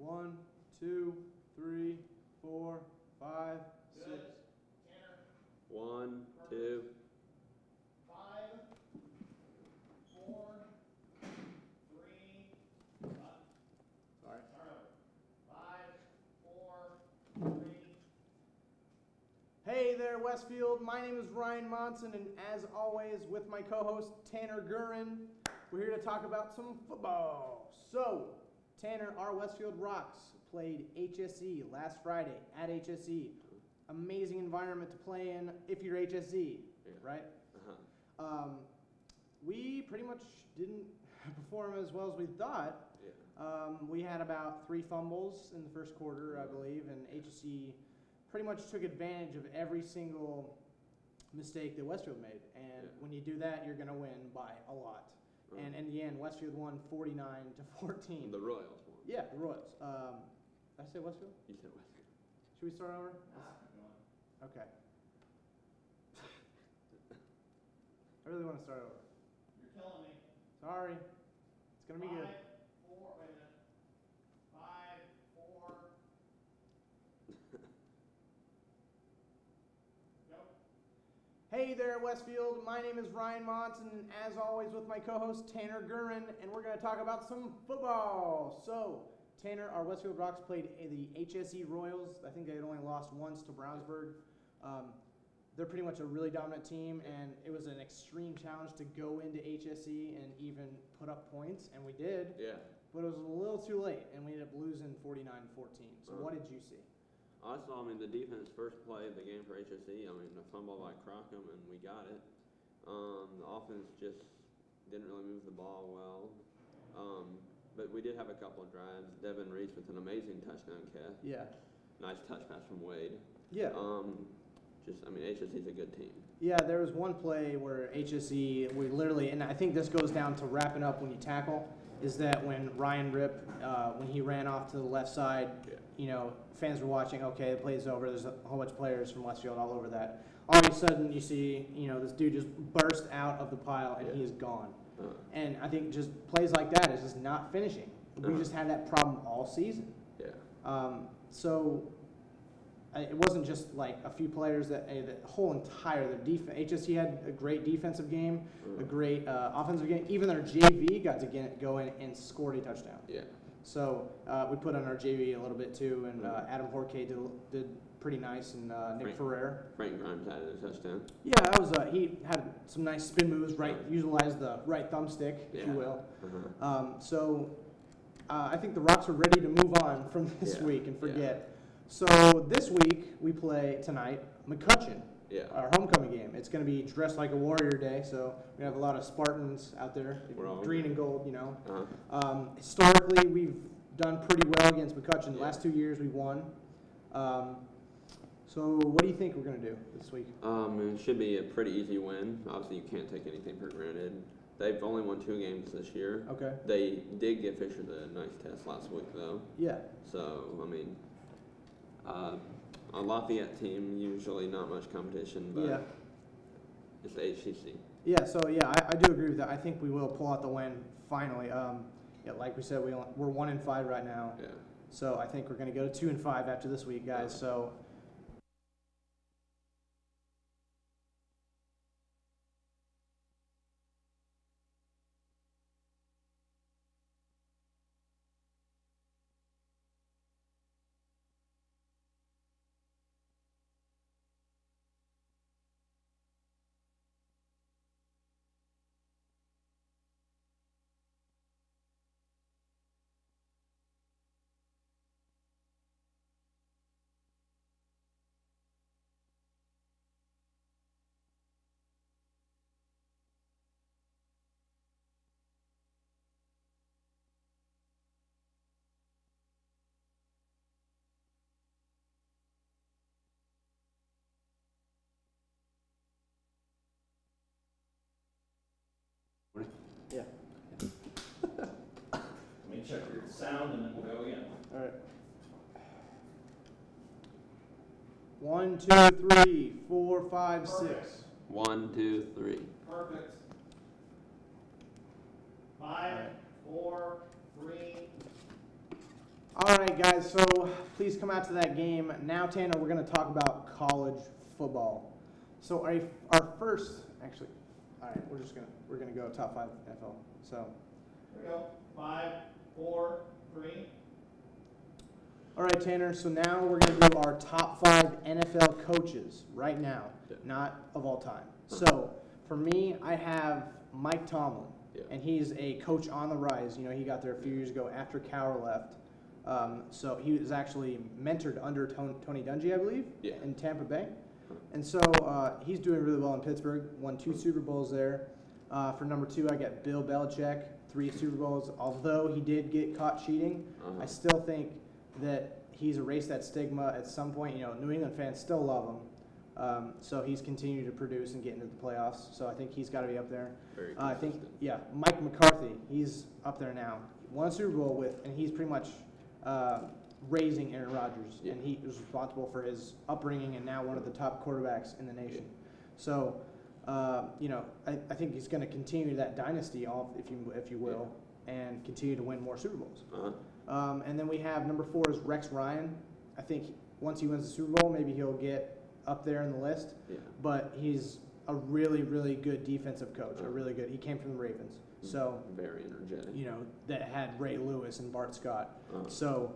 1, 2, 3, 4, 5, 6. 1, 2. 5, 4, 3. Sorry. Start over. 5, 4, 3. Hey there, Westfield. My name is Ryan Monson, and as always, with my co-host Tanner Gurin, we're here to talk about some football. So, Tanner, our Westfield Rocks played HSE last Friday at HSE. Amazing environment to play in if you're HSE, right? We pretty much didn't perform as well as we thought. We had about 3 fumbles in the first quarter, I believe, and HSE pretty much took advantage of every single mistake that Westfield made. And when you do that, you're going to win by a lot. And in the end, Westfield won 49-14. The Royals won. Yeah, the Royals. Did I say Westfield? You said Westfield. Should we start over? Okay. I really want to start over. You're killing me. Sorry. It's going to be good. 5, 4, wait a minute. 5, 4. Nope. Hey there, Westfield. My name is Ryan Monson, and as always with my co-host Tanner Gurin, and we're going to talk about some football. So, Tanner, our Westfield Rocks played the HSE Royals. I think they had only lost once to Brownsburg. They're pretty much a really dominant team, and it was an extreme challenge to go into HSE and even put up points, and we did. Yeah. But it was a little too late, and we ended up losing 49-14. So what did you see? I saw, the defense first play of the game for HSE, the fumble by Crockham, and we got it. The offense just didn't really move the ball well. But we did have a couple of drives. Devin Reese with an amazing touchdown catch. Yeah. Nice touch pass from Wade. Yeah. HSE's a good team. Yeah, there was one play where HSE, we literally, and I think this goes down to wrapping up when you tackle, is that when Ryan Ripp, when he ran off to the left side, fans were watching, okay, the play's over, there's a whole bunch of players from Westfield all over that. All of a sudden, you see, this dude just burst out of the pile, and he is gone. And I think just plays like that is just not finishing. We just had that problem all season. Yeah. It wasn't just like a few players the whole entire their defense. HSE had a great defensive game, a great offensive game. Even their JV got to go in and scored a touchdown. Yeah. So we put on our JV a little bit too, and Adam Horkay did pretty nice, and Nick Ferrer. Frank Grimes added a touchdown. Yeah, that was he had some nice spin moves. Utilized the right thumbstick, if you will. I think the Rocks are ready to move on from this week and forget. Yeah. So this week we play tonight McCutcheon, our homecoming game. It's going to be dressed like a warrior day, so we have a lot of Spartans out there, green and gold, Historically, we've done pretty well against McCutcheon. The last 2 years we won. So what do you think we're going to do this week? It should be a pretty easy win. Obviously, you can't take anything for granted. They've only won 2 games this year. Okay. They did give Fisher the nice test last week, though. Yeah. So, a Lafayette team, usually not much competition, but it's the HCC. Yeah, so I do agree with that. I think we will pull out the win finally. Like we said, we're 1-5 right now. Yeah. So I think we're going to go to 2-5 after this week, guys. Yeah. So. Yeah. Let me check your sound and then we'll go again. All right. 1, 2, 3, 4, 5, 6. 1, 2, 3. Perfect. 5, 4, 3. All right, guys, so please come out to that game. Now, Tanner, we're going to talk about college football. So our first, actually, all right, we're gonna go top 5 NFL. So Here we go. 5, 4, 3. all right, Tanner, so now we're going to do our top 5 NFL coaches right now, not of all time. So for me, I have Mike Tomlin, and he's a coach on the rise. You know, he got there a few years ago after Cowher left. So he was actually mentored under Tony Dungy, I believe, in Tampa Bay. And so he's doing really well in Pittsburgh, won 2 Super Bowls there. For number 2, I got Bill Belichick, 3 Super Bowls. Although he did get caught cheating, I still think that he's erased that stigma at some point. You know, New England fans still love him. So he's continued to produce and get into the playoffs. So I think he's got to be up there. I think, Mike McCarthy, he's up there now. Won a Super Bowl with, and he's pretty much raising Aaron Rodgers, and he was responsible for his upbringing and now one of the top quarterbacks in the nation. So, you know, I think he's going to continue that dynasty off, if you will, and continue to win more Super Bowls. And then we have number 4 is Rex Ryan. I think once he wins the Super Bowl, maybe he'll get up there in the list. But he's a really, really good defensive coach. He came from the Ravens. So very energetic. You know, that had Ray Lewis and Bart Scott. So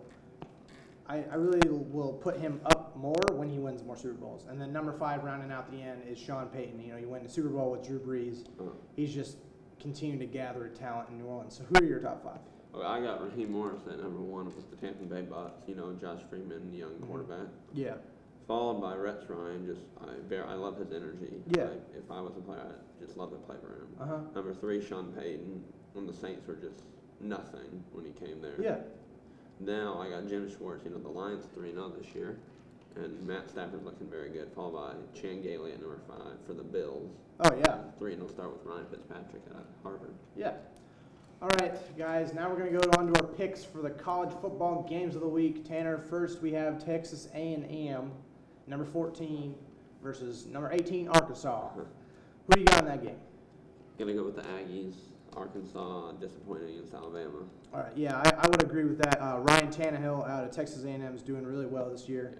I really will put him up more when he wins more Super Bowls. And then number 5, rounding out the end, is Sean Payton. You know, he won the Super Bowl with Drew Brees. He's just continuing to gather talent in New Orleans. So who are your top 5? Well, I got Raheem Morris at number 1 with the Tampa Bay Bucks. You know, Josh Freeman, young quarterback. Yeah. Followed by Rex Ryan. I love his energy. Yeah. If I was a player, I'd just love to play for him. Number 3, Sean Payton. When the Saints were just nothing when he came there. Yeah. Now I got Jim Schwartz. You know, the Lions 3-0 this year, and Matt Stafford's looking very good. Followed by Chan Gailey at number 5 for the Bills. Oh yeah. 3-0 start with Ryan Fitzpatrick at Harvard. Yeah. All right, guys. Now we're going to go on to our picks for the college football games of the week. Tanner, first we have Texas A&M, number 14 versus number 18 Arkansas. Who do you got in that game? Gonna go with the Aggies. Arkansas disappointing against Alabama. All right, yeah, I would agree with that. Ryan Tannehill out of Texas A&M is doing really well this year.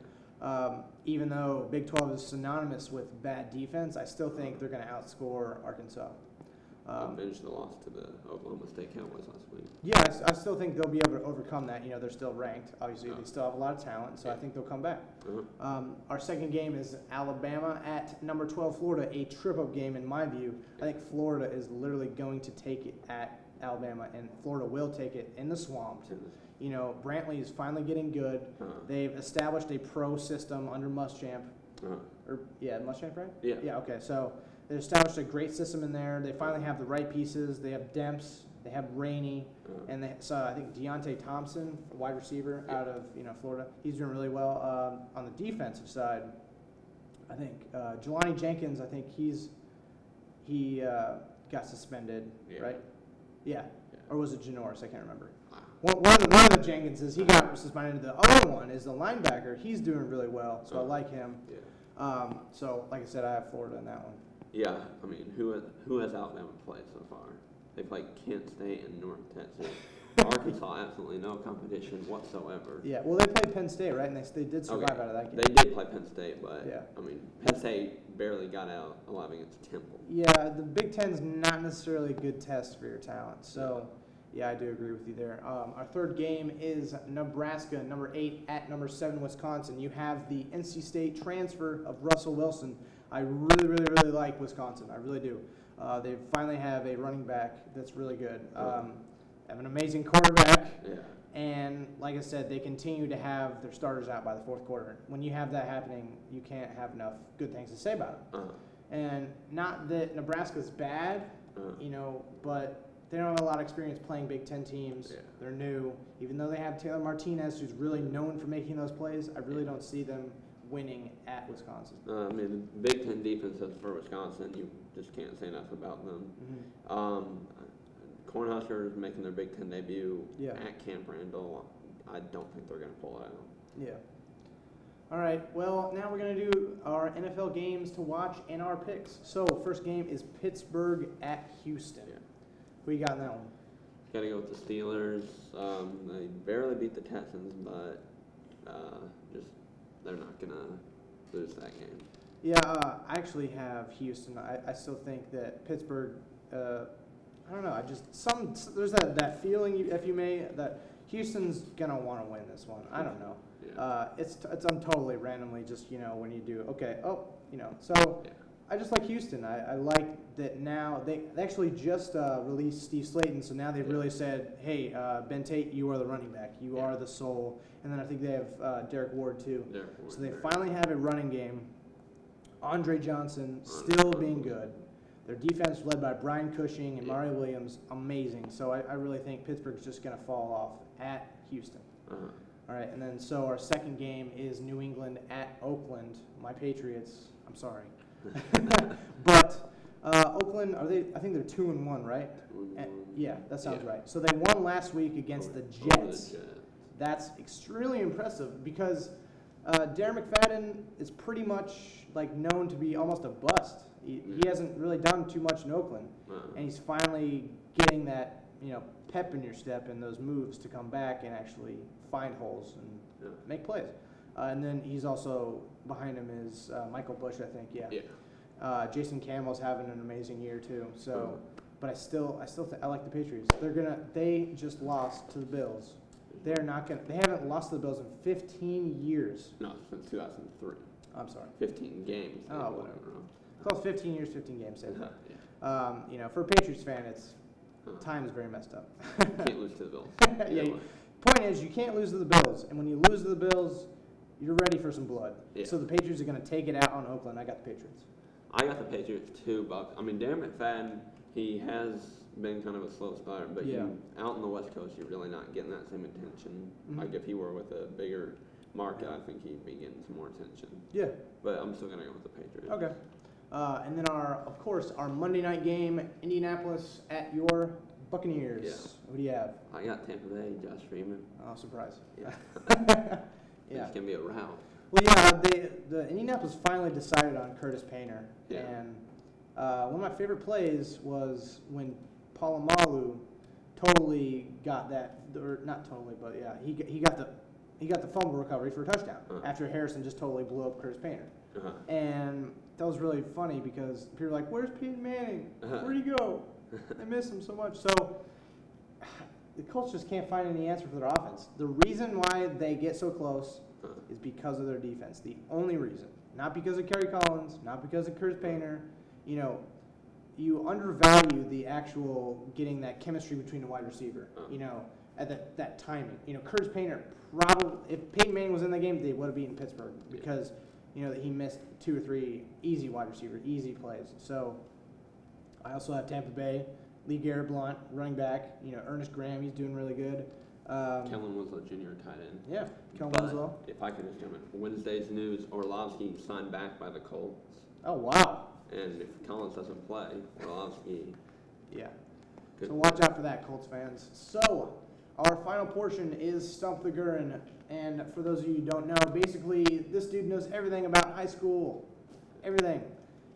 Even though Big 12 is synonymous with bad defense, I still think they're going to outscore Arkansas. Avenge the loss to the Oklahoma State Cowboys last week. Yeah, I still think they'll be able to overcome that. You know, they're still ranked. Obviously, they still have a lot of talent, so I think they'll come back. Our second game is Alabama at number 12 Florida, a trip-up game in my view. I think Florida is literally going to take it at Alabama, and Florida will take it in the swamp. You know, Brantley is finally getting good. They've established a pro system under Muschamp. Muschamp, right? Yeah. Yeah, okay, so they established a great system in there. They finally have the right pieces. They have Demps. They have Rainey. And so I think Deontay Thompson, a wide receiver out of Florida, he's doing really well. On the defensive side, I think Jelani Jenkins, I think he got suspended, right? Yeah. Or was it Janoris? I can't remember. One of the Jenkinses, he got suspended. The other one is the linebacker. He's doing really well, so I like him. So, like I said, I have Florida in that one. Yeah, I mean, who has Alabama played so far? They played Kent State and North Texas. Arkansas, absolutely no competition whatsoever. Yeah, well, they played Penn State, right? And they did survive out of that game. They did play Penn State, but, I mean, Penn State barely got out alive against Temple. Yeah, the Big Ten's not necessarily a good test for your talent. So, yeah, I do agree with you there. Our third game is Nebraska, number 8, at number 7, Wisconsin. You have the NC State transfer of Russell Wilson. I really, really, really like Wisconsin. I really do. They finally have a running back that's really good. Have an amazing quarterback. And like I said, they continue to have their starters out by the fourth quarter. When you have that happening, you can't have enough good things to say about them. And not that Nebraska's bad, but they don't have a lot of experience playing Big Ten teams. They're new. Even though they have Taylor Martinez, who's really known for making those plays, I really don't see them winning at Wisconsin. I mean, the Big Ten defenses for Wisconsin, you just can't say enough about them. Cornhuskers making their Big Ten debut at Camp Randall. I don't think they're going to pull it out. Yeah. All right. Well, now we're going to do our NFL games to watch and our picks. So, first game is Pittsburgh at Houston. Who you got in that one? Got to go with the Steelers. They barely beat the Texans, but just they're not going to lose that game. Yeah, I actually have Houston. I still think that Pittsburgh, I don't know, there's that feeling, if you may, that Houston's going to want to win this one. I don't know. Yeah. It's totally randomly just, when you do, okay, so yeah. I just like Houston. I like that now they actually just released Steve Slayton, so now they've really said, hey, Ben Tate, you are the running back. You are the soul. And then I think they have Derek Ward, too. So they finally have a running game. Andre Johnson still being good. Their defense led by Brian Cushing and Mario Williams, amazing. So I really think Pittsburgh's just going to fall off at Houston. All right, and then so our second game is New England at Oakland. My Patriots, I'm sorry. But Oakland, I think they're 2-1, right? Yeah, that sounds right. So they won last week against the Jets. That's extremely impressive because Darren McFadden is pretty much known to be almost a bust. He hasn't really done too much in Oakland, and he's finally getting that pep in your step and those moves to come back and actually find holes and make plays. And then he's also behind him is Michael Bush, I think. Yeah. Jason Campbell's having an amazing year too. So, but I still think I like the Patriots. They just lost to the Bills. They haven't lost to the Bills in 15 years. No, since 2003. I'm sorry. 15 games. Oh, whatever. Close 15 years, 15 games. Same thing. For a Patriots fan, time is very messed up. Can't lose to the Bills. Point is, you can't lose to the Bills, and when you lose to the Bills, you're ready for some blood. Yeah. So the Patriots are going to take it out on Oakland. I got the Patriots. I got the Patriots too, Buck. I mean, Darren McFadden, he has been kind of a slow start, but out in the West Coast, you're really not getting that same attention. Like if he were with a bigger market, I think he'd be getting some more attention. Yeah. But I'm still going to go with the Patriots. Okay. And then of course, our Monday night game, Indianapolis at your Buccaneers. Yeah. Who do you have? I got Tampa Bay, Josh Freeman. Oh, surprise. Yeah. It's going to be a rout. Well, yeah, the Indianapolis finally decided on Curtis Painter. Yeah. And one of my favorite plays was when Polamalu totally got that, or not totally, but yeah, he got the fumble recovery for a touchdown after Harrison just totally blew up Curtis Painter. And that was really funny because people were like, where's Peyton Manning? Where'd he go? I miss him so much. So the Colts just can't find any answer for their offense. The reason why they get so close is because of their defense. The only reason. Not because of Kerry Collins, not because of Curtis Painter. You undervalue the actual getting that chemistry between the wide receiver, at that timing. Curtis Painter probably, if Peyton Manning was in the game, they would have beaten Pittsburgh because, he missed 2 or 3 easy wide receivers, easy plays. So I also have Tampa Bay, Lee Garrett Blount, running back. Ernest Graham, he's doing really good. Kellen Winslow, junior tight end. Yeah, Kellen Winslow. If I can just jump in, Wednesday's news, Orlovsky signed back by the Colts. Oh, wow. And if Collins doesn't play, Orlovsky. Yeah. So watch out for that, Colts fans. So our final portion is Stump the Gurn. And for those of you who don't know, basically this dude knows everything about high school. Everything.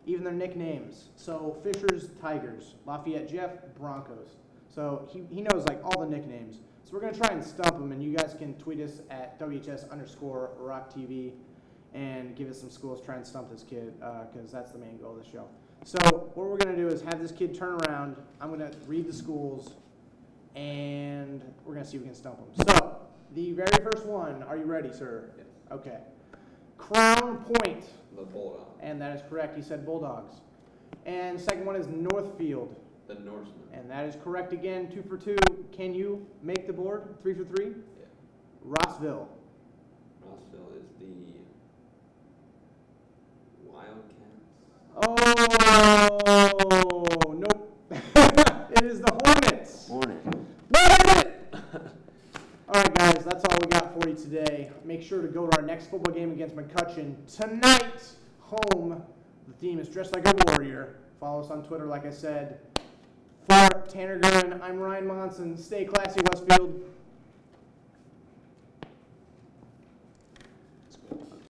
Even their nicknames. So Fisher's Tigers, Lafayette Jeff, Broncos. So he knows all the nicknames. So we're going to try and stump him, and you guys can tweet us at WHS_RockTV and give us some schools, try and stump this kid, because that's the main goal of the show. So what we're going to do is have this kid turn around. I'm going to read the schools, and we're going to see if we can stump him. So the very first one, are you ready, sir? Yes. Okay. Crown Point. The Bulldogs. And that is correct. He said Bulldogs. And the second one is Northfield. The Norsemen. And that is correct again, 2 for 2. Can you make the board? 3 for 3? Yeah. Rossville. Rossville is the Wildcats. Oh, nope. It is the Hornets. What is it? All right, guys, that's all we got for you today. Make sure to go to our next football game against McCutcheon tonight. Home. The theme is Dressed Like a Warrior. Follow us on Twitter, like I said. For Tanner Gurn, I'm Ryan Monson. Stay classy, Westfield.